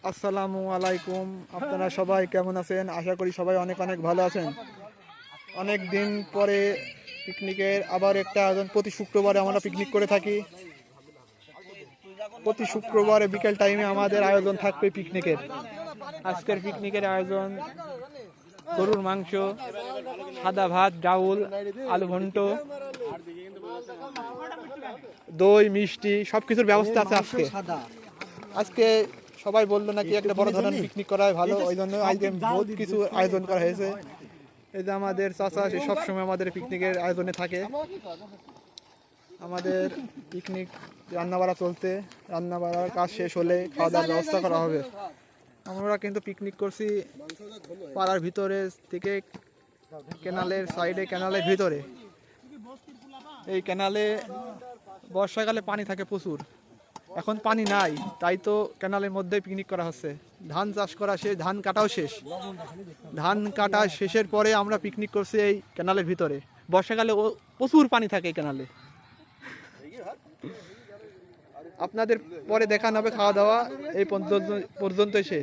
আসসালামু আলাইকুম। আপনারা সবাই কেমন আছেন? আশা করি সবাই অনেক অনেক ভালো আছেন। অনেক দিন পরে পিকনিকের আবার একটা আয়োজন। প্রতি শুক্রবারে আমরা পিকনিক করে থাকি। প্রতি শুক্রবারে বিকেল টাইমে আমাদের আয়োজন থাকবে পিকনিকের। আজকের পিকনিকের আয়োজন গরুর মাংস, সাদা ভাত, ডাউল, আলু ঘন্ট, দই, মিষ্টি সবকিছুর ব্যবস্থা আছে আজকে। আজকে সবাই বললো নাকি একটা বড় ধরনের পিকনিক করা হয় ভালো, ওই জন্য আজকে বহুত কিছু আয়োজন করা হয়েছে। এই যে আমাদের চাচা সে সবসময় আমাদের পিকনিকের আয়োজনে থাকে। আমাদের পিকনিক রান্নাবাড়া চলতে, রান্নাবাড়ার কাজ শেষ হলে খাওয়া দাওয়ার ব্যবস্থা করা হবে। আমরা কিন্তু পিকনিক করছি পাড়ার ভিতরে থেকে, ক্যানালের সাইডে, ক্যানালের ভিতরে। এই ক্যানালে বর্ষাকালে পানি থাকে প্রচুর, এখন পানি নাই, তাই তো ক্যানালের মধ্যে পিকনিক করা হচ্ছে। ধান চাষ করা শেষ, ধান কাটাও শেষ। ধান কাটা শেষের পরে আমরা পিকনিক করছি এই ক্যানালের ভিতরে। বর্ষাকালে প্রচুর পানি থাকে এই ক্যানালে। আপনাদের পরে দেখানো হবে খাওয়া দাওয়া। এই পর্যন্তই শেষ।